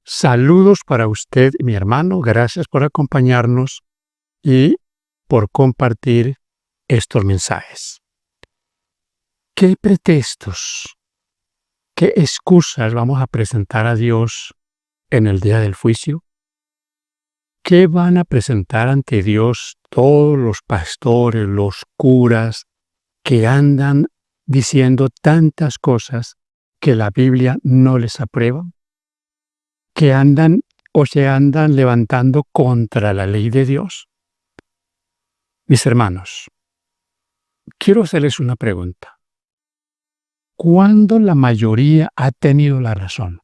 Saludos para usted, mi hermano. Gracias por acompañarnos y por compartir estos mensajes. ¿Qué pretextos, qué excusas vamos a presentar a Dios en el día del juicio? ¿Qué van a presentar ante Dios todos los pastores, los curas, que andan diciendo tantas cosas que la Biblia no les aprueba? ¿Que andan o se andan levantando contra la ley de Dios? Mis hermanos, quiero hacerles una pregunta. ¿Cuándo la mayoría ha tenido la razón?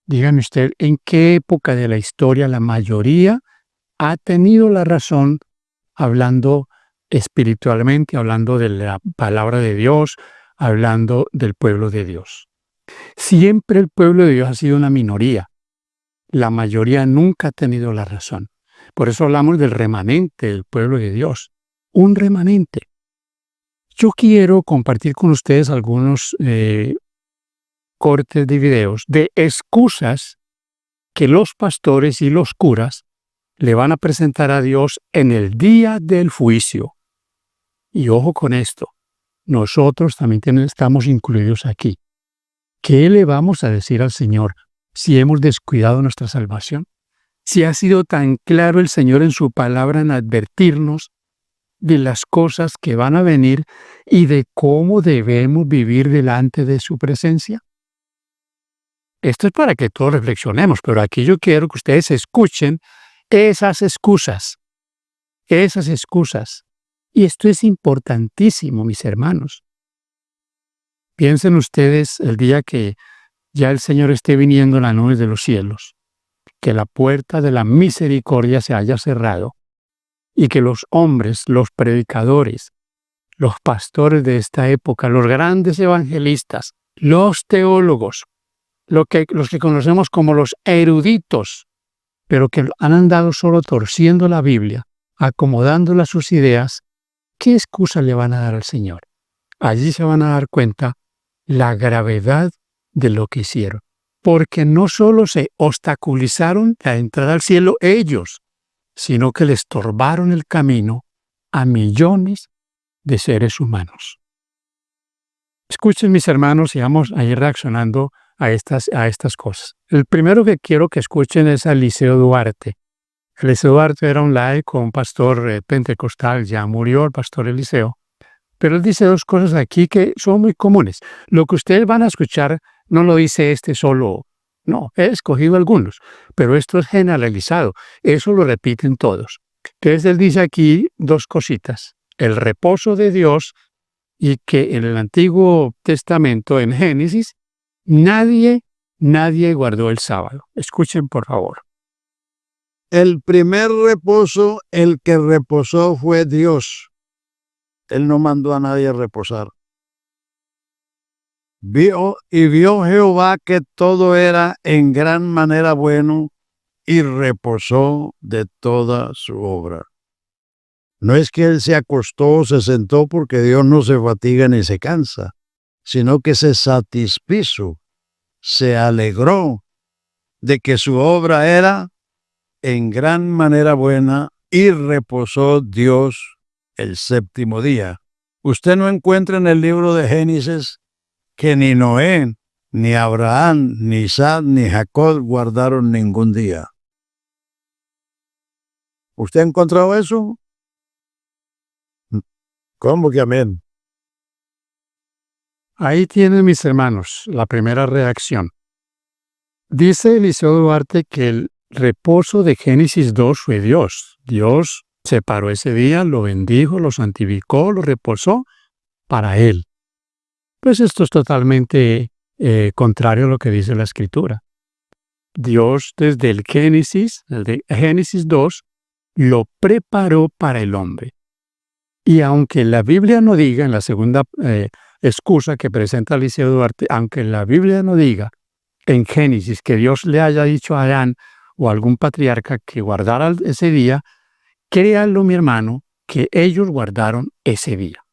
Dígame usted, ¿en qué época de la historia la mayoría ha tenido la razón hablando espiritualmente, hablando de la palabra de Dios, hablando del pueblo de Dios? Siempre el pueblo de Dios ha sido una minoría. La mayoría nunca ha tenido la razón. Por eso hablamos del remanente del pueblo de Dios. Un remanente. Yo quiero compartir con ustedes algunos cortes de videos de excusas que los pastores y los curas le van a presentar a Dios en el día del juicio. Y ojo con esto, nosotros también estamos incluidos aquí. ¿Qué le vamos a decir al Señor si hemos descuidado nuestra salvación? Si ha sido tan claro el Señor en su palabra en advertirnos de las cosas que van a venir y de cómo debemos vivir delante de su presencia. Esto es para que todos reflexionemos, pero aquí yo quiero que ustedes escuchen esas excusas. Y esto es importantísimo, mis hermanos. Piensen ustedes el día que ya el Señor esté viniendo en las nubes de los cielos, que la puerta de la misericordia se haya cerrado y que los hombres, los predicadores, los pastores de esta época, los grandes evangelistas, los teólogos, los que conocemos como los eruditos, pero que han andado solo torciendo la Biblia, acomodándola a sus ideas, ¿qué excusa le van a dar al Señor? Allí se van a dar cuenta la gravedad de lo que hicieron, porque no solo se obstaculizaron la entrada al cielo ellos, sino que le estorbaron el camino a millones de seres humanos. Escuchen, mis hermanos, y vamos a ir reaccionando a estas cosas. El primero que quiero que escuchen es a Eliseo Duarte. Eliseo Duarte era un laico, un pastor pentecostal, ya murió el pastor Eliseo. Pero él dice dos cosas aquí que son muy comunes. Lo que ustedes van a escuchar no lo dice este solo, no, he escogido algunos, pero esto es generalizado, eso lo repiten todos. Entonces él dice aquí dos cositas, el reposo de Dios y que en el Antiguo Testamento, en Génesis, nadie guardó el sábado. Escuchen, por favor. El primer reposo, el que reposó fue Dios. Él no mandó a nadie a reposar. Vio Jehová que todo era en gran manera bueno y reposó de toda su obra. No es que él se acostó o se sentó porque Dios no se fatiga ni se cansa, sino que se satisfizo, se alegró de que su obra era en gran manera buena y reposó Dios el séptimo día. Usted no encuentra en el libro de Génesis que ni Noé, ni Abraham, ni Isaac, ni Jacob guardaron ningún día. ¿Usted ha encontrado eso? ¿Cómo que amén? Ahí tienen, mis hermanos, la primera reacción. Dice Eliseo Duarte que el reposo de Génesis 2 fue Dios. Dios separó ese día, lo bendijo, lo santificó, lo reposó para él. Pues esto es totalmente contrario a lo que dice la Escritura. Dios desde el Génesis 2, lo preparó para el hombre. Y aunque la Biblia no diga, en la segunda excusa que presenta Eliseo Duarte, aunque la Biblia no diga en Génesis que Dios le haya dicho a Adán o a algún patriarca que guardara ese día, créanlo, mi hermano, que ellos guardaron ese día.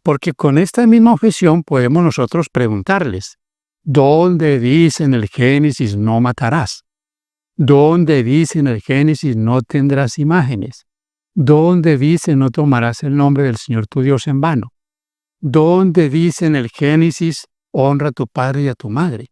Porque con esta misma objeción podemos nosotros preguntarles, ¿Dónde dice en el Génesis no matarás? ¿Dónde dice en el Génesis no tendrás imágenes? ¿Dónde dice no tomarás el nombre del Señor tu Dios en vano? ¿Dónde dice en el Génesis honra a tu padre y a tu madre?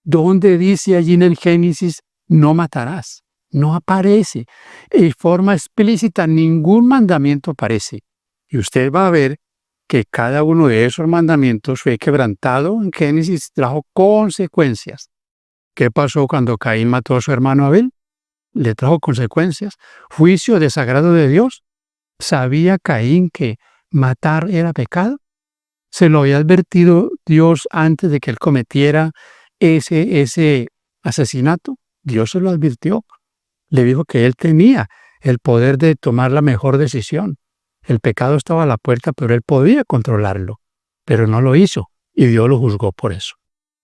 ¿Dónde dice allí en el Génesis no matarás? No aparece. En forma explícita ningún mandamiento aparece. Y usted va a ver que cada uno de esos mandamientos fue quebrantado en Génesis, trajo consecuencias. ¿Qué pasó cuando Caín mató a su hermano Abel? Le trajo consecuencias. Juicio desagrado de Dios. ¿Sabía Caín que matar era pecado? ¿Se lo había advertido Dios antes de que él cometiera ese asesinato? Dios se lo advirtió. Le dijo que él tenía el poder de tomar la mejor decisión. El pecado estaba a la puerta, pero él podía controlarlo. Pero no lo hizo y Dios lo juzgó por eso.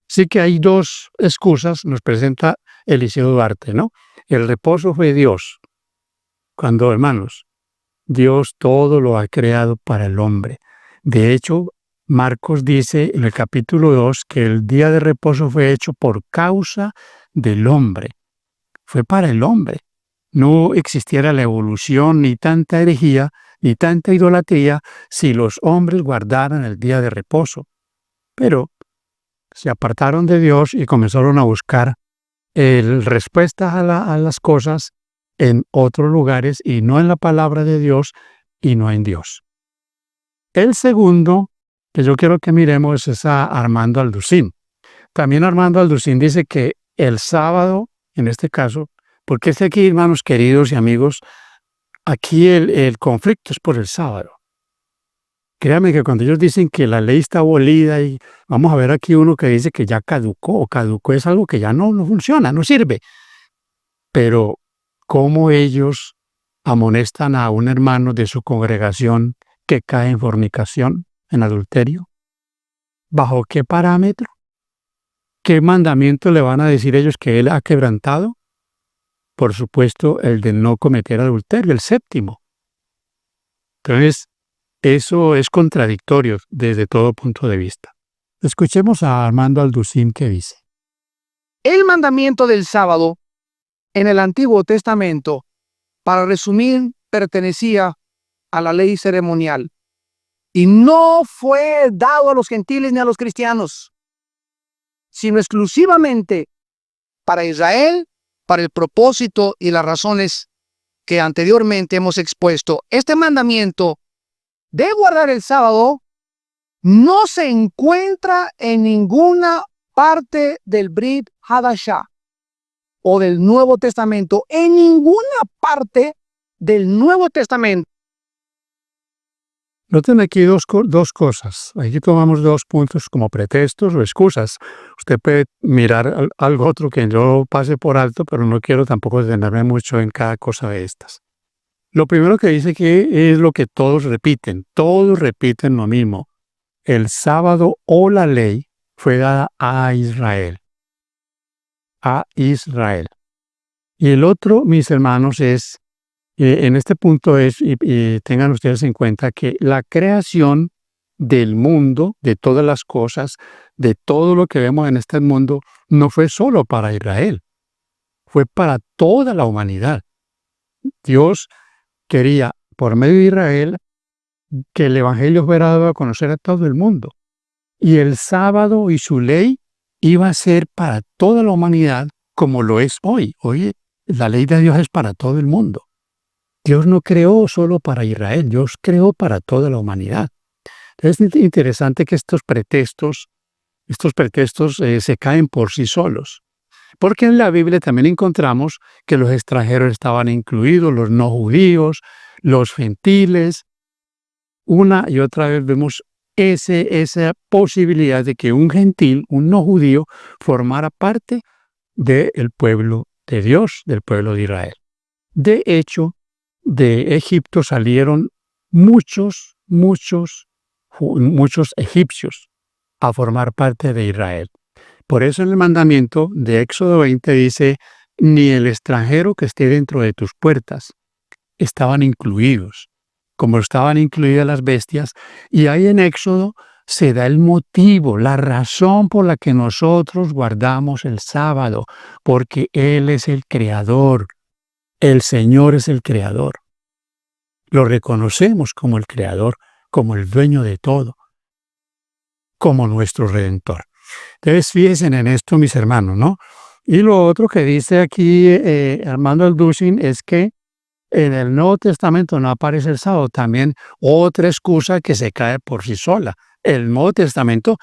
Sí que hay dos excusas, nos presenta Eliseo Duarte, ¿no? El reposo fue Dios. Cuando, hermanos, Dios todo lo ha creado para el hombre. De hecho, Marcos dice en el capítulo 2 que el día de reposo fue hecho por causa del hombre. Fue para el hombre. No existiera la evolución, ni tanta herejía, ni tanta idolatría si los hombres guardaran el día de reposo. Pero se apartaron de Dios y comenzaron a buscar respuestas a las cosas en otros lugares y no en la palabra de Dios y no en Dios. El segundo que yo quiero que miremos es a Armando Alducín. También Armando Alducín dice que el sábado, en este caso, porque es aquí, hermanos queridos y amigos, aquí el conflicto es por el sábado. Créanme que cuando ellos dicen que la ley está abolida y vamos a ver aquí uno que dice que ya caducó es algo que ya no funciona, no sirve. Pero ¿cómo ellos amonestan a un hermano de su congregación que cae en fornicación, en adulterio? ¿Bajo qué parámetro? ¿Qué mandamiento le van a decir ellos que él ha quebrantado? Por supuesto, el de no cometer adulterio, el séptimo. Entonces, eso es contradictorio desde todo punto de vista. Escuchemos a Armando Alducín que dice. El mandamiento del sábado en el Antiguo Testamento, para resumir, pertenecía a la ley ceremonial y no fue dado a los gentiles ni a los cristianos, sino exclusivamente para Israel, para el propósito y las razones que anteriormente hemos expuesto. Este mandamiento de guardar el sábado no se encuentra en ninguna parte del Brit Hadashah o del Nuevo Testamento, en ninguna parte del Nuevo Testamento. Noten aquí dos cosas. Aquí tomamos dos puntos como pretextos o excusas. Usted puede mirar algo otro que yo pase por alto, pero no quiero tampoco detenerme mucho en cada cosa de estas. Lo primero que dice que es lo que todos repiten lo mismo. El sábado o la ley fue dada a Israel. A Israel. Y el otro, mis hermanos, es, en este punto es, y tengan ustedes en cuenta que la creación del mundo, de todas las cosas, de todo lo que vemos en este mundo, no fue solo para Israel, fue para toda la humanidad. Dios quería, por medio de Israel, que el Evangelio fuera dado a conocer a todo el mundo. Y el sábado y su ley iba a ser para toda la humanidad como lo es hoy. Hoy la ley de Dios es para todo el mundo. Dios no creó solo para Israel, Dios creó para toda la humanidad. Entonces es interesante que estos pretextos se caen por sí solos. Porque en la Biblia también encontramos que los extranjeros estaban incluidos, los no judíos, los gentiles. Una y otra vez vemos esa posibilidad de que un gentil, un no judío, formara parte del pueblo de Dios, del pueblo de Israel. De hecho, de Egipto salieron muchos egipcios a formar parte de Israel. Por eso en el mandamiento de Éxodo 20 dice, ni el extranjero que esté dentro de tus puertas. Estaban incluidos, como estaban incluidas las bestias. Y ahí en Éxodo se da el motivo, la razón por la que nosotros guardamos el sábado, porque Él es el creador, el Señor es el creador. Lo reconocemos como el creador, como el dueño de todo, como nuestro redentor. Entonces, fíjense en esto, mis hermanos, ¿no? Y lo otro que dice aquí Armando Alducin es que en el Nuevo Testamento no aparece el sábado. También otra excusa que se cae por sí sola. El Nuevo Testamento,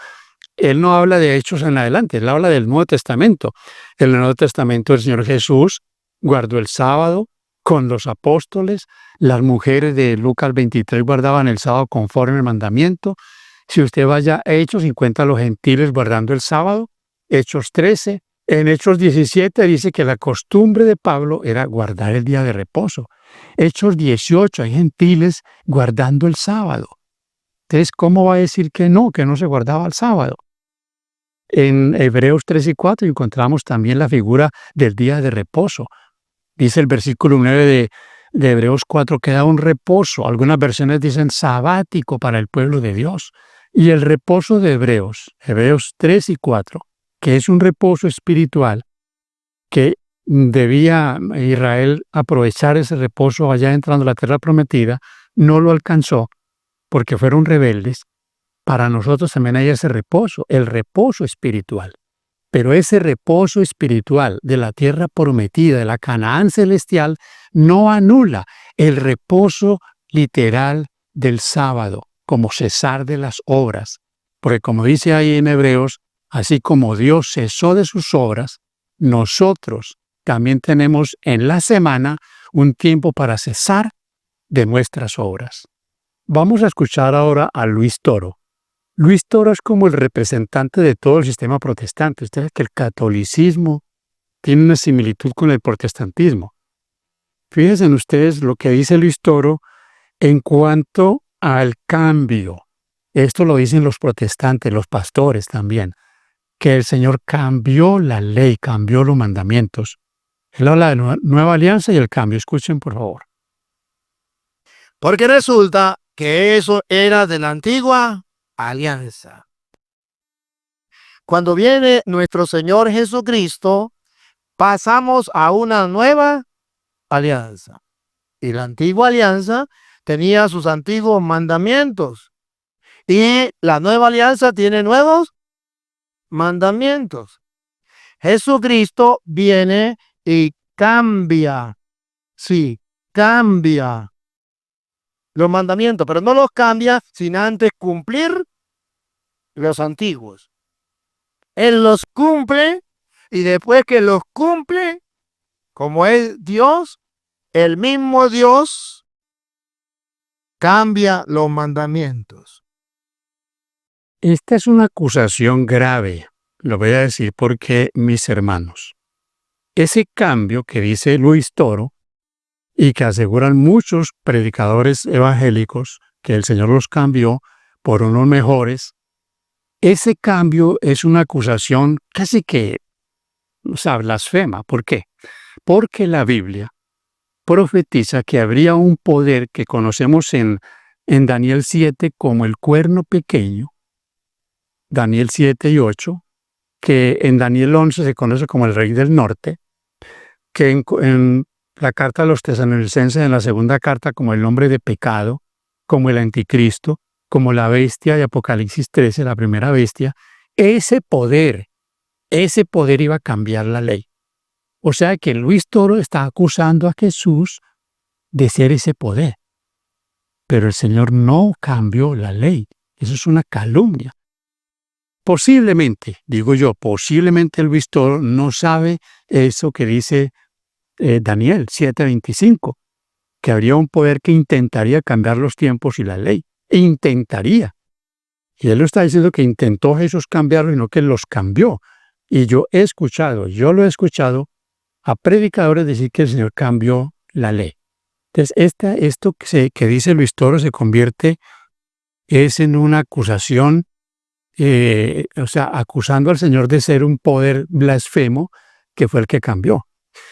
él no habla de hechos en adelante, él habla del Nuevo Testamento. En el Nuevo Testamento el Señor Jesús guardó el sábado con los apóstoles. Las mujeres de Lucas 23 guardaban el sábado conforme al mandamiento. Si usted vaya a Hechos, encuentra a los gentiles guardando el sábado. Hechos 13. En Hechos 17 dice que la costumbre de Pablo era guardar el día de reposo. Hechos 18, hay gentiles guardando el sábado. Entonces, ¿cómo va a decir que no se guardaba el sábado? En Hebreos 3 y 4 encontramos también la figura del día de reposo. Dice el versículo 9 de Hebreos 4 que da un reposo. Algunas versiones dicen sabático para el pueblo de Dios. Y el reposo de Hebreos 3 y 4, que es un reposo espiritual que debía Israel aprovechar ese reposo allá entrando a la tierra prometida, no lo alcanzó porque fueron rebeldes. Para nosotros también hay ese reposo, el reposo espiritual. Pero ese reposo espiritual de la tierra prometida, de la Canaán celestial, no anula el reposo literal del sábado, como cesar de las obras. Porque como dice ahí en Hebreos, así como Dios cesó de sus obras, nosotros también tenemos en la semana un tiempo para cesar de nuestras obras. Vamos a escuchar ahora a Luis Toro. Luis Toro es como el representante de todo el sistema protestante. Ustedes que el catolicismo tiene una similitud con el protestantismo. Fíjense en ustedes lo que dice Luis Toro en cuanto al cambio. Esto lo dicen los protestantes, los pastores también, que el Señor cambió la ley, cambió los mandamientos. Él habla de nueva alianza y el cambio. Escuchen, por favor. Porque resulta que eso era de la antigua alianza. Cuando viene nuestro Señor Jesucristo, pasamos a una nueva alianza. Y la antigua alianza tenía sus antiguos mandamientos. Y la nueva alianza tiene nuevos mandamientos. Jesucristo viene y cambia. Sí, cambia los mandamientos, pero no los cambia sin antes cumplir los antiguos. Él los cumple y después que los cumple, como es Dios, el mismo Dios cambia los mandamientos. Esta es una acusación grave, lo voy a decir porque, mis hermanos, ese cambio que dice Luis Toro y que aseguran muchos predicadores evangélicos que el Señor los cambió por unos mejores, ese cambio es una acusación casi que, blasfema. ¿Por qué? Porque la Biblia profetiza que habría un poder que conocemos en Daniel 7 como el cuerno pequeño, Daniel 7 y 8, que en Daniel 11 se conoce como el rey del norte, que en la carta a los tesalonicenses, en la segunda carta, como el hombre de pecado, como el anticristo, como la bestia de Apocalipsis 13, la primera bestia. Ese poder iba a cambiar la ley. O sea que Luis Toro está acusando a Jesús de ser ese poder. Pero el Señor no cambió la ley. Eso es una calumnia. Posiblemente, digo yo, posiblemente Luis Toro no sabe eso que dice Daniel 7:25, que habría un poder que intentaría cambiar los tiempos y la ley. Intentaría. Y él lo está diciendo que intentó Jesús cambiarlo y no que los cambió. Y yo lo he escuchado a predicadores decir que el Señor cambió la ley. Entonces, esto que dice Luis Toro se convierte en una acusación, acusando al Señor de ser un poder blasfemo que fue el que cambió.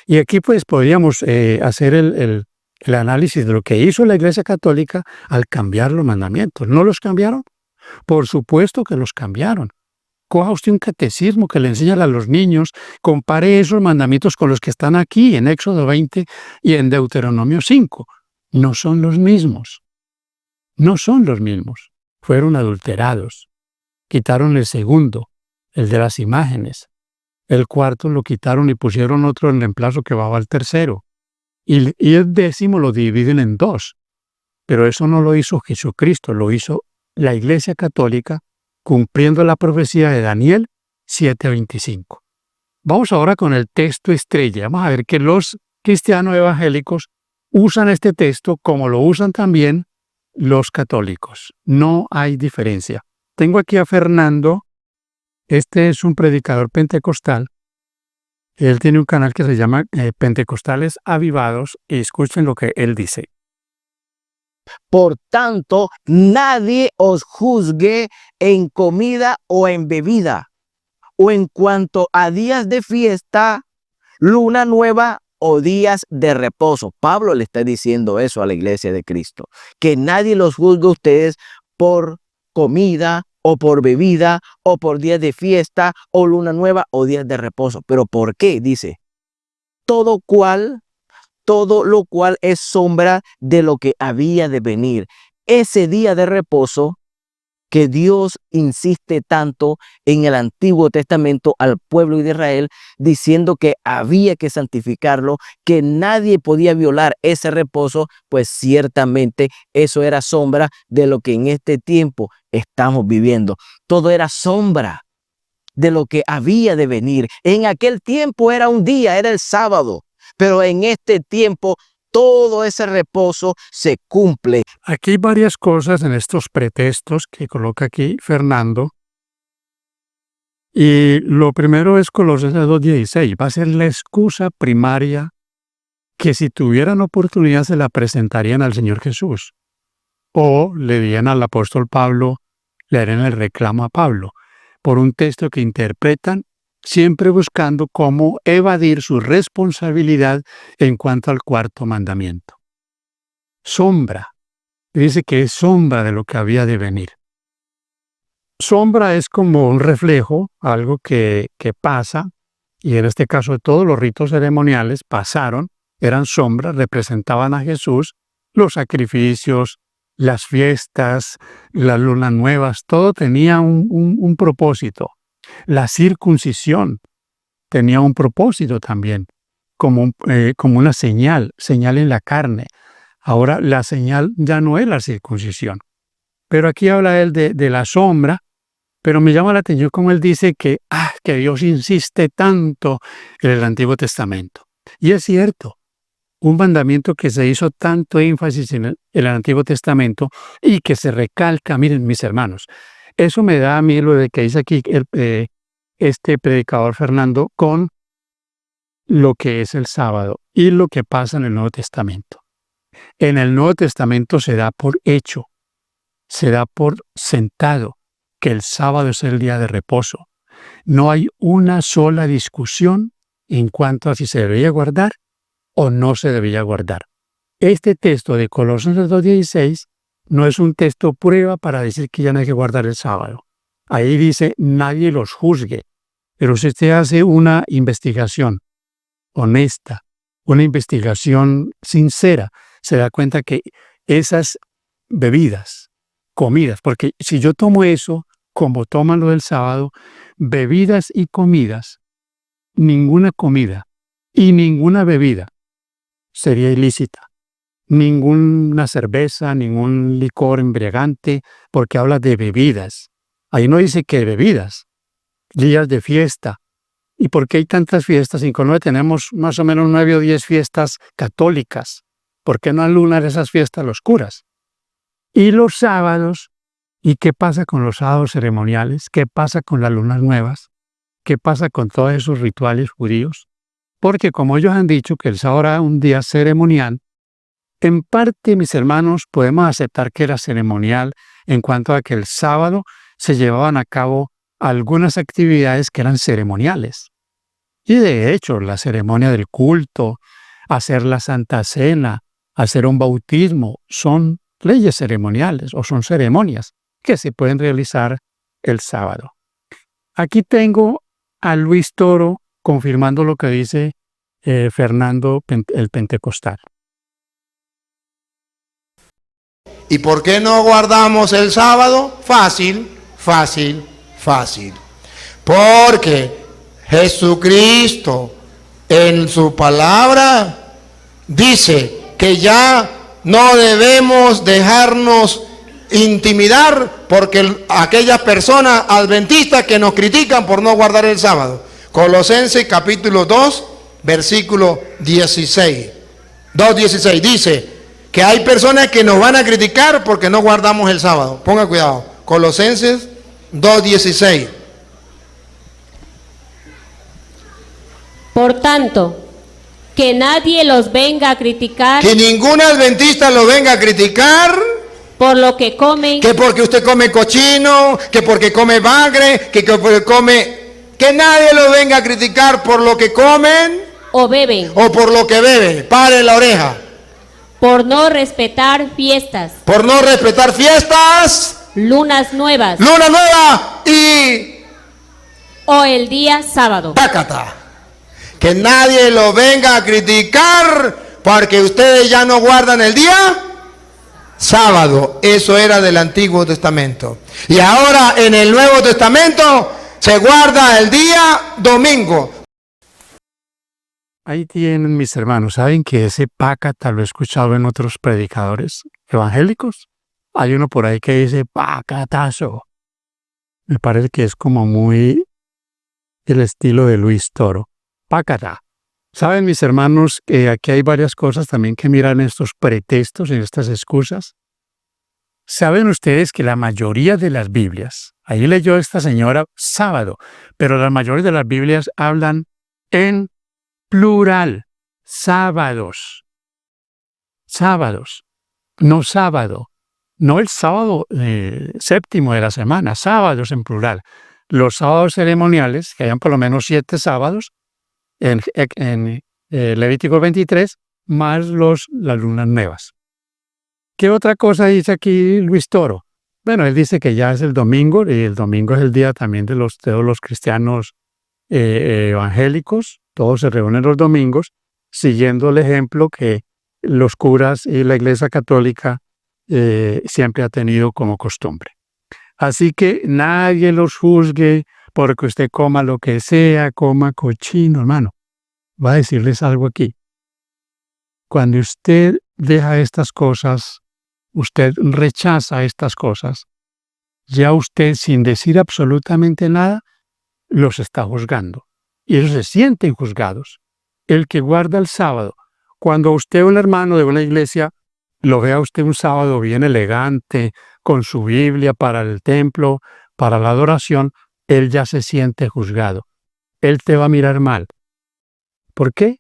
Y aquí pues podríamos hacer el análisis de lo que hizo la Iglesia Católica al cambiar los mandamientos. ¿No los cambiaron? Por supuesto que los cambiaron. Coja usted un catecismo que le enseñan a los niños, compare esos mandamientos con los que están aquí en Éxodo 20 y en Deuteronomio 5. No son los mismos. No son los mismos. Fueron adulterados. Quitaron el segundo, el de las imágenes. El cuarto lo quitaron y pusieron otro en reemplazo que va al tercero. Y el 10º lo dividen en 2. Pero eso no lo hizo Jesucristo, lo hizo la Iglesia Católica, cumpliendo la profecía de Daniel 7:25. Vamos ahora con el texto estrella. Vamos a ver que los cristianos evangélicos usan este texto como lo usan también los católicos. No hay diferencia. Tengo aquí a Fernando. Este es un predicador pentecostal. Él tiene un canal que se llama Pentecostales Avivados, y escuchen lo que él dice. Por tanto, nadie os juzgue en comida o en bebida, o en cuanto a días de fiesta, luna nueva o días de reposo. Pablo le está diciendo eso a la iglesia de Cristo, que nadie los juzgue a ustedes por comida o por bebida o por días de fiesta o luna nueva o días de reposo. ¿Pero por qué? Dice, todo lo cual es sombra de lo que había de venir. Ese día de reposo que Dios insiste tanto en el Antiguo Testamento al pueblo de Israel, diciendo que había que santificarlo, que nadie podía violar ese reposo, pues ciertamente eso era sombra de lo que en este tiempo estamos viviendo. Todo era sombra de lo que había de venir. En aquel tiempo era un día, era el sábado. Pero en este tiempo, todo ese reposo se cumple. Aquí hay varias cosas en estos pretextos que coloca aquí Fernando. Y lo primero es Colosenses 2:16. Va a ser la excusa primaria que si tuvieran oportunidad se la presentarían al Señor Jesús. O le dirían al apóstol Pablo, le harían el reclamo a Pablo, por un texto que interpretan siempre buscando cómo evadir su responsabilidad en cuanto al cuarto mandamiento. Sombra. Dice que es sombra de lo que había de venir. Sombra es como un reflejo, algo que pasa, y en este caso todos los ritos ceremoniales pasaron, eran sombras, representaban a Jesús, los sacrificios, las fiestas, las lunas nuevas, todo tenía un propósito. La circuncisión tenía un propósito también, como una señal en la carne. Ahora la señal ya no es la circuncisión. Pero aquí habla él de la sombra, pero me llama la atención como él dice que Dios insiste tanto en el Antiguo Testamento. Y es cierto, un mandamiento que se hizo tanto énfasis en el Antiguo Testamento y que se recalca, miren mis hermanos, eso me da a mí lo de que dice aquí este predicador Fernando con lo que es el sábado y lo que pasa en el Nuevo Testamento. En el Nuevo Testamento se da por hecho, se da por sentado que el sábado es el día de reposo. No hay una sola discusión en cuanto a si se debería guardar o no se debería guardar. Este texto de Colosenses 2:16 no es un texto prueba para decir que ya no hay que guardar el sábado. Ahí dice, nadie los juzgue. Pero si usted hace una investigación honesta, una investigación sincera, se da cuenta que esas bebidas, comidas, porque si yo tomo eso, como toman lo del sábado, bebidas y comidas, ninguna comida y ninguna bebida sería ilícita. Ninguna cerveza, ningún licor embriagante, porque habla de bebidas. Ahí no dice que bebidas, días de fiesta. ¿Y por qué hay tantas fiestas? En Colombia tenemos más o menos 9 o 10 fiestas católicas. ¿Por qué no alunar esas fiestas los curas? Y los sábados, ¿y qué pasa con los sábados ceremoniales? ¿Qué pasa con las lunas nuevas? ¿Qué pasa con todos esos rituales judíos? Porque como ellos han dicho que el sábado era un día ceremonial, en parte, mis hermanos, podemos aceptar que era ceremonial en cuanto a que el sábado se llevaban a cabo algunas actividades que eran ceremoniales. Y de hecho, la ceremonia del culto, hacer la Santa Cena, hacer un bautismo, son leyes ceremoniales o son ceremonias. que se pueden realizar el sábado. Aquí tengo a Luis Toro confirmando lo que dice Fernando el Pentecostal. ¿Y por qué no guardamos el sábado? Fácil, fácil, fácil. Porque Jesucristo en su palabra dice que ya no debemos dejarnos intimidar porque aquellas personas adventistas que nos critican por no guardar el sábado. Colosenses capítulo 2, versículo 16. 2:16 dice que hay personas que nos van a criticar porque no guardamos el sábado. Ponga cuidado. Colosenses 2:16. Por tanto, que nadie los venga a criticar Que ningún adventista lo venga a criticar por lo que comen que porque usted come cochino, que porque come bagre, que porque come... Que nadie lo venga a criticar por lo que comen o beben, o por lo que beben. Pare la oreja. por no respetar fiestas, Por no respetar fiestas, lunas nuevas luna nueva y o el día sábado. pácata. Que nadie lo venga a criticar porque ustedes ya no guardan el día sábado. Eso era del Antiguo Testamento. Y ahora en el Nuevo Testamento se guarda el día domingo. Ahí tienen, mis hermanos. ¿Saben que ese pácata lo he escuchado en otros predicadores evangélicos? Hay uno por ahí que dice pacatazo. Me parece que es como muy el estilo de Luis Toro. Pácata. ¿Saben, mis hermanos, que aquí hay varias cosas también que miran estos pretextos, en estas excusas? ¿Saben ustedes que la mayoría de las Biblias, ahí leyó esta señora sábado, pero la mayoría de las Biblias hablan en plural, sábados, sábados, no sábado, no el sábado séptimo de la semana, sábados en plural. Los sábados ceremoniales, que hayan por lo menos 7 sábados, en Levítico 23, más las lunas nuevas. ¿Qué otra cosa dice aquí Luis Toro? Bueno, él dice que ya es el domingo, y el domingo es el día también de todos los cristianos evangélicos. Todos se reúnen los domingos, siguiendo el ejemplo que los curas y la Iglesia Católica siempre ha tenido como costumbre. Así que nadie los juzgue porque usted coma lo que sea, coma cochino, hermano. Va a decirles algo aquí. Cuando usted deja estas cosas, usted rechaza estas cosas, ya usted, sin decir absolutamente nada, los está juzgando. Y ellos se sienten juzgados. El que guarda el sábado, cuando usted, un hermano de una iglesia, lo vea usted un sábado bien elegante, con su Biblia para el templo, para la adoración, él ya se siente juzgado. Él te va a mirar mal. ¿Por qué?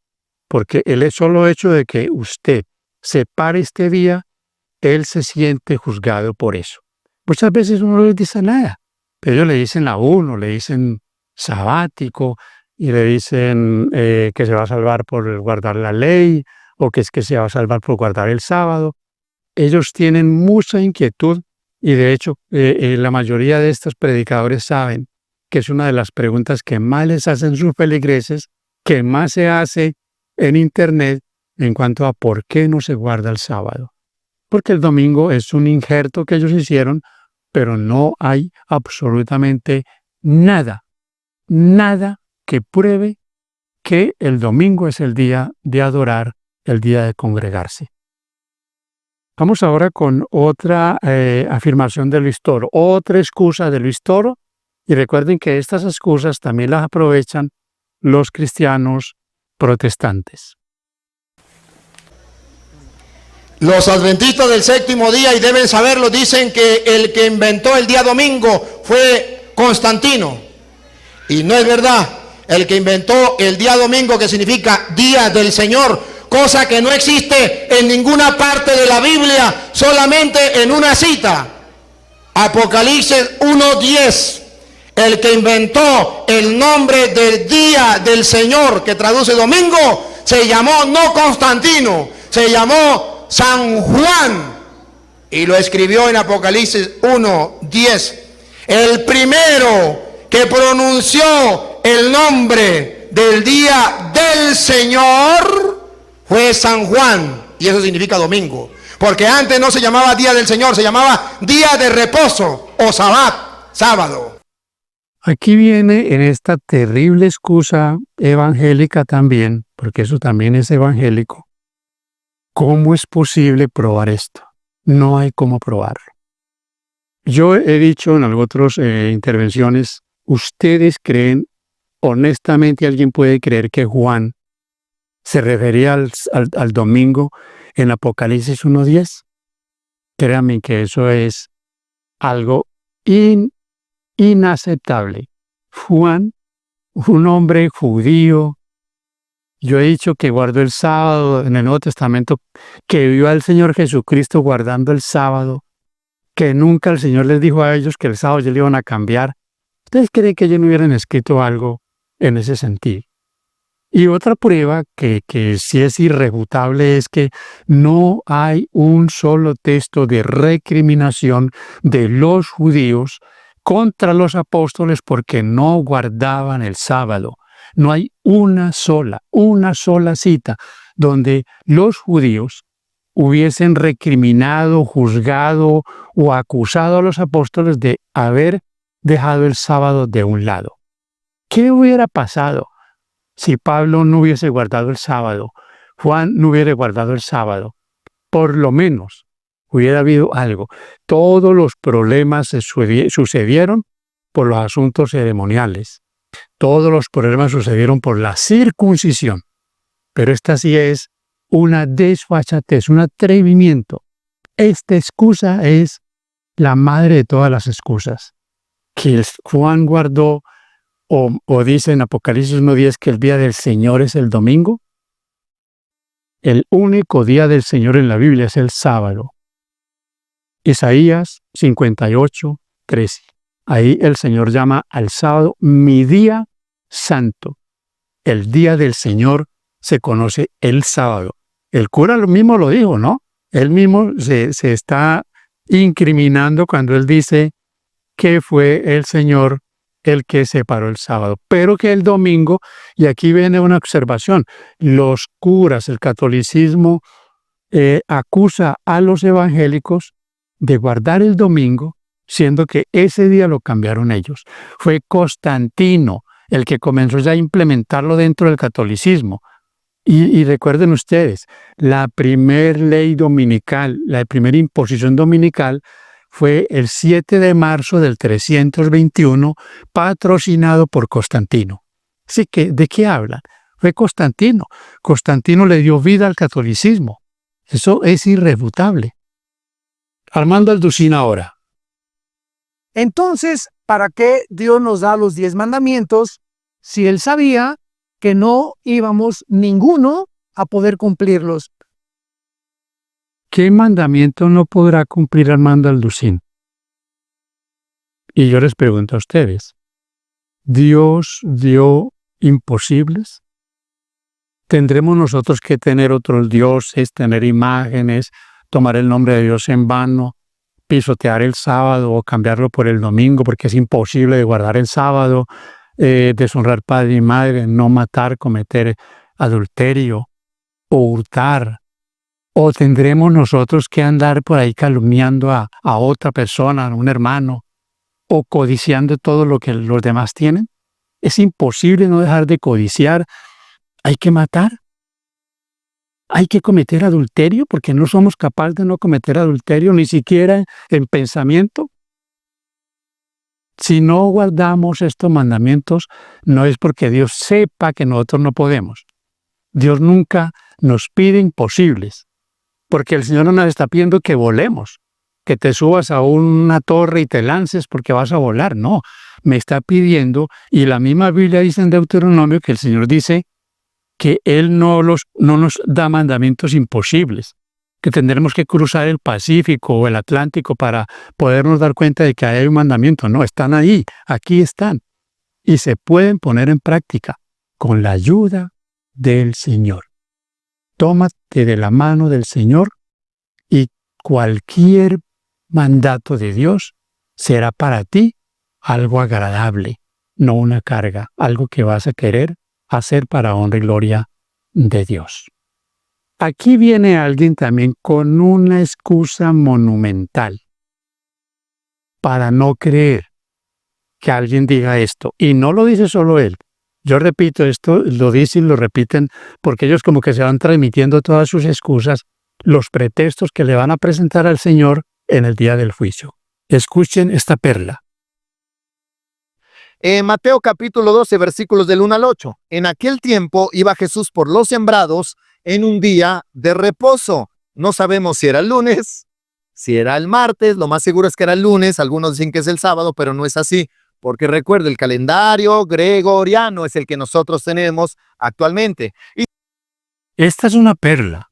Porque el solo hecho de que usted separe este día, él se siente juzgado por eso. Muchas veces uno no les dice nada, pero ellos le dicen a uno, le dicen sabático, y le dicen que se va a salvar por guardar la ley, o que es que se va a salvar por guardar el sábado. Ellos tienen mucha inquietud, y de hecho la mayoría de estos predicadores saben que es una de las preguntas que más les hacen sus feligreses, que más se hace en internet en cuanto a por qué no se guarda el sábado. Porque el domingo es un injerto que ellos hicieron, pero no hay absolutamente nada que pruebe que el domingo es el día de adorar, el día de congregarse. Vamos ahora con otra afirmación de Luis Toro, otra excusa de Luis Toro, y recuerden que estas excusas también las aprovechan los cristianos protestantes. Los adventistas del séptimo día, y deben saberlo, dicen que el que inventó el día domingo fue Constantino. Y no es verdad. El que inventó el día domingo, que significa día del Señor, cosa que no existe en ninguna parte de la Biblia, solamente en una cita. Apocalipsis 1:10. El que inventó el nombre del día del Señor, que traduce domingo, se llamó no Constantino, se llamó San Juan. y lo escribió en Apocalipsis 1:10. El primero que pronunció el nombre del día del Señor fue San Juan, y eso significa domingo, porque antes no se llamaba día del Señor, se llamaba día de reposo o sabbat, sábado. Aquí viene en esta terrible excusa evangélica también, porque eso también es evangélico. ¿Cómo es posible probar esto? No hay cómo probarlo. Yo he dicho en otras intervenciones, ¿ustedes creen, honestamente alguien puede creer que Juan se refería al domingo en Apocalipsis 1:10? Créanme que eso es algo inaceptable. Juan, un hombre judío, yo he dicho que guardó el sábado en el Nuevo Testamento, que vio al Señor Jesucristo guardando el sábado, que nunca el Señor les dijo a ellos que el sábado ya le iban a cambiar. ¿Ustedes creen que ellos no hubieran escrito algo en ese sentido? Y otra prueba que sí es irrefutable es que no hay un solo texto de recriminación de los judíos contra los apóstoles porque no guardaban el sábado. No hay una sola cita donde los judíos hubiesen recriminado, juzgado o acusado a los apóstoles de haber dejado el sábado de un lado. ¿Qué hubiera pasado si Pablo no hubiese guardado el sábado? Juan no hubiera guardado el sábado. Por lo menos hubiera habido algo. Todos los problemas sucedieron por los asuntos ceremoniales. Todos los problemas sucedieron por la circuncisión. Pero esta sí es una desfachatez, un atrevimiento. Esta excusa es la madre de todas las excusas. Que Juan guardó, o dice en Apocalipsis 1:10 que el día del Señor es el domingo. El único día del Señor en la Biblia es el sábado. Isaías 58:13. Ahí el Señor llama al sábado mi día santo. El día del Señor se conoce el sábado. El cura mismo lo dijo, ¿no? Él mismo se está incriminando cuando él dice que fue el Señor el que separó el sábado, pero que el domingo, y aquí viene una observación, los curas, el catolicismo acusa a los evangélicos de guardar el domingo, siendo que ese día lo cambiaron ellos. Fue Constantino el que comenzó ya a implementarlo dentro del catolicismo. Y recuerden ustedes, la primer ley dominical, la primera imposición dominical fue el 7 de marzo del 321, patrocinado por Constantino. Así que, ¿de qué hablan? Fue Constantino. Constantino le dio vida al catolicismo. Eso es irrefutable. Armando Alducín ahora. Entonces, ¿para qué Dios nos da los 10 mandamientos si Él sabía que no íbamos ninguno a poder cumplirlos? ¿Qué mandamiento no podrá cumplir Armando Alducín? Y yo les pregunto a ustedes, ¿Dios dio imposibles? ¿Tendremos nosotros que tener otros dioses, tener imágenes, tomar el nombre de Dios en vano, pisotear el sábado o cambiarlo por el domingo porque es imposible de guardar el sábado, deshonrar padre y madre, no matar, cometer adulterio o hurtar? ¿O tendremos nosotros que andar por ahí calumniando a otra persona, a un hermano, o codiciando todo lo que los demás tienen? Es imposible no dejar de codiciar. Hay que matar. Hay que cometer adulterio porque no somos capaces de no cometer adulterio, ni siquiera en pensamiento. Si no guardamos estos mandamientos, no es porque Dios sepa que nosotros no podemos. Dios nunca nos pide imposibles. Porque el Señor no nos está pidiendo que volemos, que te subas a una torre y te lances porque vas a volar. No, me está pidiendo, y la misma Biblia dice en Deuteronomio que el Señor dice que Él no nos da mandamientos imposibles, que tendremos que cruzar el Pacífico o el Atlántico para podernos dar cuenta de que hay un mandamiento. No, están ahí, aquí están, y se pueden poner en práctica con la ayuda del Señor. Tómate de la mano del Señor y cualquier mandato de Dios será para ti algo agradable, no una carga, algo que vas a querer hacer para honra y gloria de Dios. Aquí viene alguien también con una excusa monumental para no creer que alguien diga esto. Y no lo dice solo él. Yo repito esto, lo dicen y lo repiten, porque ellos como que se van transmitiendo todas sus excusas, los pretextos que le van a presentar al Señor en el día del juicio. Escuchen esta perla. Mateo capítulo 12, versículos del 1 al 8. En aquel tiempo iba Jesús por los sembrados en un día de reposo. No sabemos si era el lunes, si era el martes, lo más seguro es que era el lunes, algunos dicen que es el sábado, pero no es así, porque recuerda, el calendario gregoriano es el que nosotros tenemos actualmente. Esta es una perla.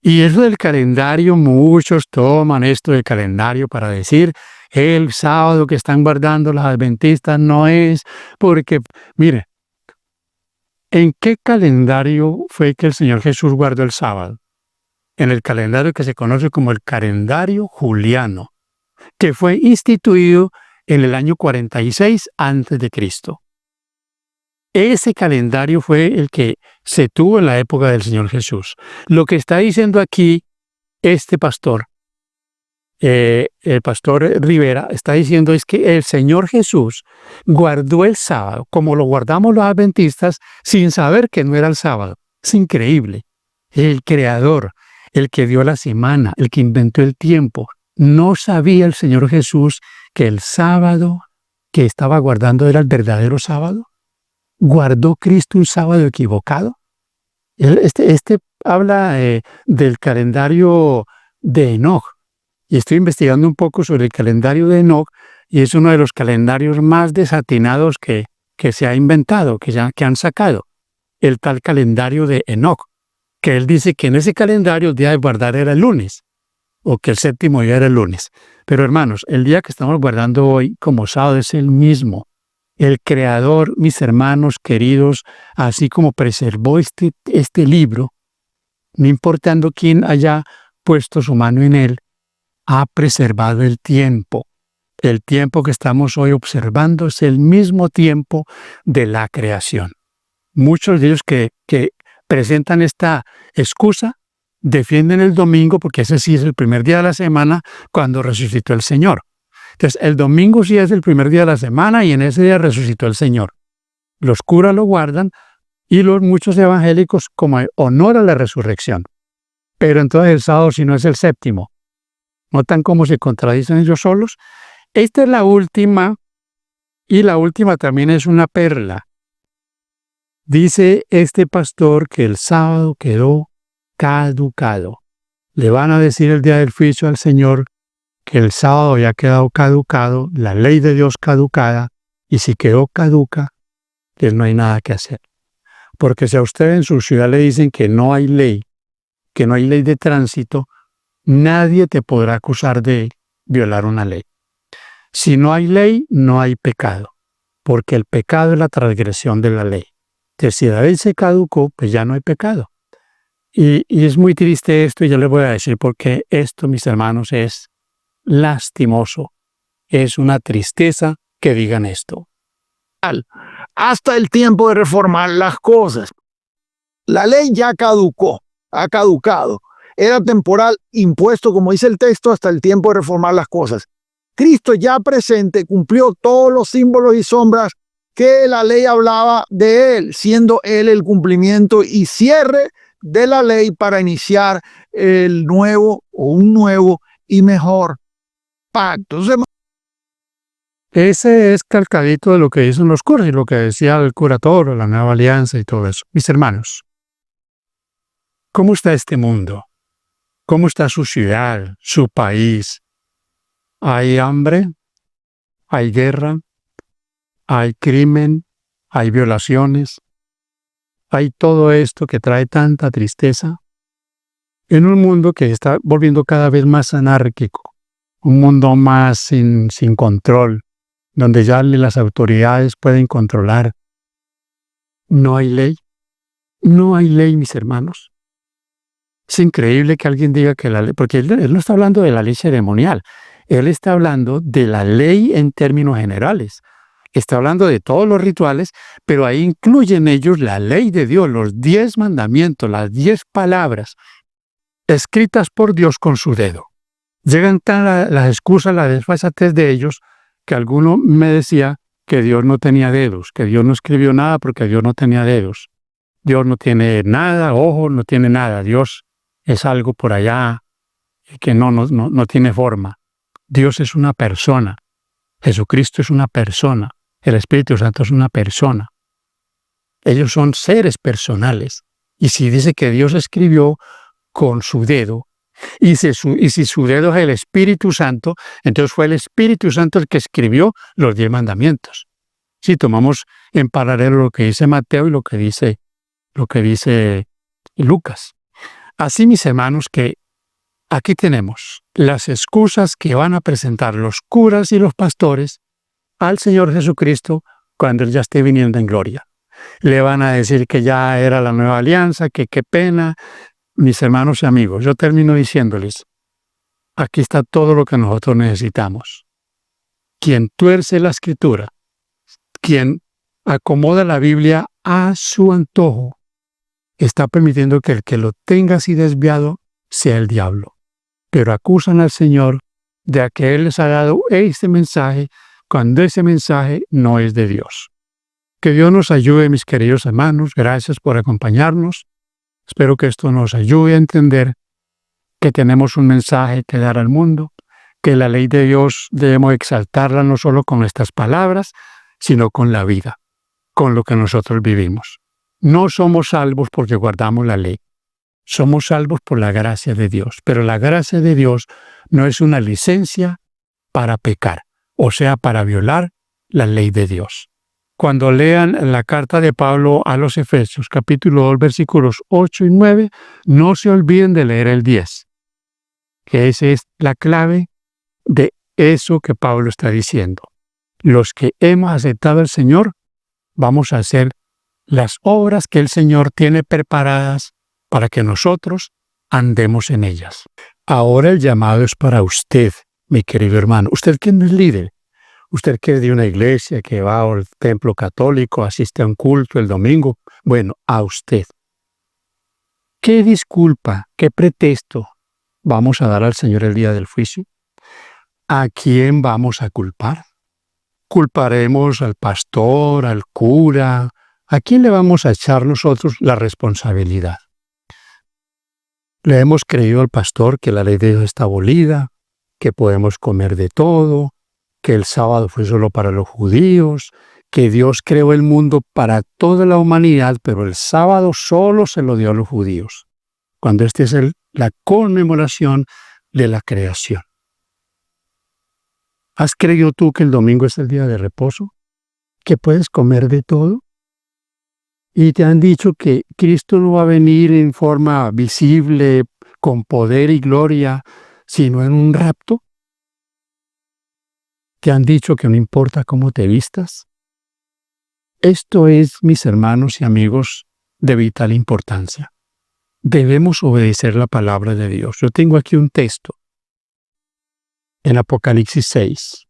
Y eso del calendario, muchos toman esto del calendario para decir el sábado que están guardando los adventistas no es porque, mire, ¿en qué calendario fue que el Señor Jesús guardó el sábado? En el calendario que se conoce como el calendario juliano, que fue instituido en el año 46 a.C. Ese calendario fue el que se tuvo en la época del Señor Jesús. Lo que está diciendo aquí este pastor, el pastor Rivera, está diciendo es que el Señor Jesús guardó el sábado, como lo guardamos los adventistas, sin saber que no era el sábado. Es increíble. El Creador, el que dio la semana, el que inventó el tiempo, no sabía el Señor Jesús que el sábado que estaba guardando era el verdadero sábado. ¿Guardó Cristo un sábado equivocado? Este habla del calendario de Enoc. Y estoy investigando un poco sobre el calendario de Enoc y es uno de los calendarios más desatinados que se ha inventado, que han sacado. El tal calendario de Enoc, que él dice que en ese calendario el día de guardar era el lunes, o que el séptimo día era el lunes. Pero hermanos, el día que estamos guardando hoy como sábado es el mismo. El Creador, mis hermanos queridos, así como preservó este libro, no importando quién haya puesto su mano en él, ha preservado el tiempo. El tiempo que estamos hoy observando es el mismo tiempo de la creación. Muchos de ellos que presentan esta excusa defienden el domingo porque ese sí es el primer día de la semana cuando resucitó el Señor. Entonces, el domingo sí es el primer día de la semana y en ese día resucitó el Señor. Los curas lo guardan y muchos evangélicos como honor a la resurrección. Pero entonces el sábado si no es el séptimo. ¿Notan cómo se contradicen ellos solos? Esta es la última y la última también es una perla. Dice este pastor que el sábado quedó caducado. Le van a decir el día del juicio al Señor que el sábado ya ha quedado caducado, la ley de Dios caducada, y si quedó caduca, pues no hay nada que hacer. Porque si a usted en su ciudad le dicen que no hay ley de tránsito, nadie te podrá acusar de violar una ley. Si no hay ley, no hay pecado, porque el pecado es la transgresión de la ley. Entonces, si la ley se caducó, pues ya no hay pecado. Y es muy triste esto, y yo les voy a decir porque esto, mis hermanos, es lastimoso. Es una tristeza que digan esto. Hasta el tiempo de reformar las cosas. La ley ya caducó, ha caducado. Era temporal, impuesto, como dice el texto, hasta el tiempo de reformar las cosas. Cristo ya presente cumplió todos los símbolos y sombras que la ley hablaba de él, siendo él el cumplimiento y cierre de la ley para iniciar el nuevo o un nuevo y mejor pacto. Ese es calcadito de lo que dicen los curas y lo que decía el cura Toro, la nueva alianza y todo eso. Mis hermanos, ¿cómo está este mundo? ¿Cómo está su ciudad, su país? ¿Hay hambre? ¿Hay guerra? ¿Hay crimen? ¿Hay violaciones? ¿Hay todo esto que trae tanta tristeza? En un mundo que está volviendo cada vez más anárquico, un mundo más sin control, donde ya las autoridades pueden controlar. ¿No hay ley? No hay ley, mis hermanos. Es increíble que alguien diga que la ley, porque él no está hablando de la ley ceremonial, él está hablando de la ley en términos generales. Está hablando de todos los rituales, pero ahí incluyen ellos la ley de Dios, los 10 mandamientos, las 10 palabras escritas por Dios con su dedo. Llegan tan las excusas, la desfachatez de ellos, que alguno me decía que Dios no tenía dedos, que Dios no escribió nada porque Dios no tenía dedos. Dios no tiene nada, ojos, no tiene nada. Dios es algo por allá que no tiene forma. Dios es una persona. Jesucristo es una persona. El Espíritu Santo es una persona. Ellos son seres personales. Y si dice que Dios escribió con su dedo, y si su dedo es el Espíritu Santo, entonces fue el Espíritu Santo el que escribió los 10 mandamientos. Si tomamos en paralelo lo que dice Mateo y lo que dice Lucas. Así, mis hermanos, que aquí tenemos las excusas que van a presentar los curas y los pastores al Señor Jesucristo cuando Él ya esté viniendo en gloria. Le van a decir que ya era la nueva alianza, que qué pena. Mis hermanos y amigos, yo termino diciéndoles, aquí está todo lo que nosotros necesitamos. Quien tuerce la Escritura, quien acomoda la Biblia a su antojo, está permitiendo que el que lo tenga así desviado sea el diablo. Pero acusan al Señor de que Él les ha dado este mensaje cuando ese mensaje no es de Dios. Que Dios nos ayude, mis queridos hermanos. Gracias por acompañarnos. Espero que esto nos ayude a entender que tenemos un mensaje que dar al mundo, que la ley de Dios debemos exaltarla no solo con nuestras palabras, sino con la vida, con lo que nosotros vivimos. No somos salvos porque guardamos la ley. Somos salvos por la gracia de Dios. Pero la gracia de Dios no es una licencia para pecar, o sea, para violar la ley de Dios. Cuando lean la carta de Pablo a los Efesios, capítulo 2, versículos 8 y 9, no se olviden de leer el 10, que esa es la clave de eso que Pablo está diciendo. Los que hemos aceptado al Señor, vamos a hacer las obras que el Señor tiene preparadas para que nosotros andemos en ellas. Ahora el llamado es para usted, mi querido hermano. Usted que no es líder, usted que es de una iglesia, que va al templo católico, asiste a un culto el domingo, bueno, a usted. ¿Qué disculpa, qué pretexto vamos a dar al Señor el día del juicio? ¿A quién vamos a culpar? ¿Culparemos al pastor, al cura? ¿A quién le vamos a echar nosotros la responsabilidad? Le hemos creído al pastor que la ley de Dios está abolida, que podemos comer de todo, que el sábado fue solo para los judíos, que Dios creó el mundo para toda la humanidad, pero el sábado solo se lo dio a los judíos, cuando esta es la conmemoración de la creación. ¿Has creído tú que el domingo es el día de reposo? ¿Que puedes comer de todo? Y te han dicho que Cristo no va a venir en forma visible, con poder y gloria, sino en un rapto. ¿Te han dicho que no importa cómo te vistas? Esto es, mis hermanos y amigos, de vital importancia. Debemos obedecer la palabra de Dios. Yo tengo aquí un texto en Apocalipsis 6.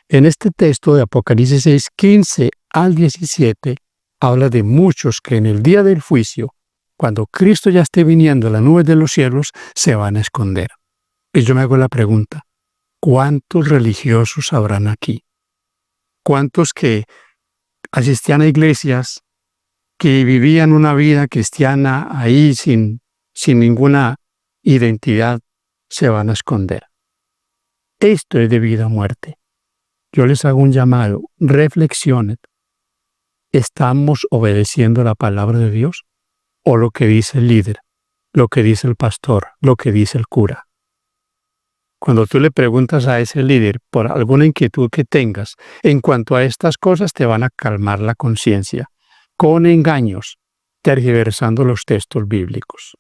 En este texto de Apocalipsis 6, 15 al 17, habla de muchos que en el día del juicio, cuando Cristo ya esté viniendo a las nubes de los cielos, se van a esconder. Y yo me hago la pregunta, ¿cuántos religiosos habrán aquí? ¿Cuántos que asistían a iglesias, que vivían una vida cristiana ahí sin ninguna identidad, se van a esconder? Esto es de vida o muerte. Yo les hago un llamado, reflexionen. ¿Estamos obedeciendo la palabra de Dios? ¿O lo que dice el líder, lo que dice el pastor, lo que dice el cura? Cuando tú le preguntas a ese líder por alguna inquietud que tengas en cuanto a estas cosas, te van a calmar la conciencia con engaños, tergiversando los textos bíblicos.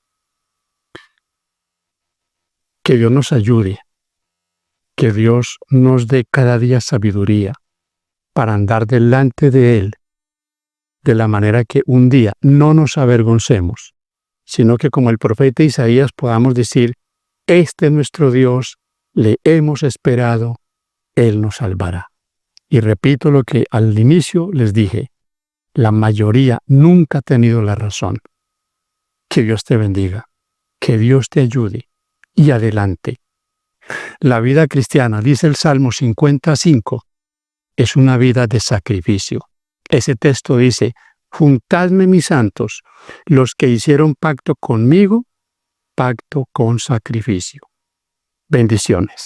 Que Dios nos ayude, que Dios nos dé cada día sabiduría para andar delante de Él, de la manera que un día no nos avergoncemos sino que como el profeta Isaías podamos decir, este es nuestro Dios, le hemos esperado, Él nos salvará. Y repito lo que al inicio les dije, la mayoría nunca ha tenido la razón. Que Dios te bendiga, que Dios te ayude y adelante. La vida cristiana, dice el Salmo 55, es una vida de sacrificio. Ese texto dice, juntadme mis santos, los que hicieron pacto conmigo, pacto con sacrificio. Bendiciones.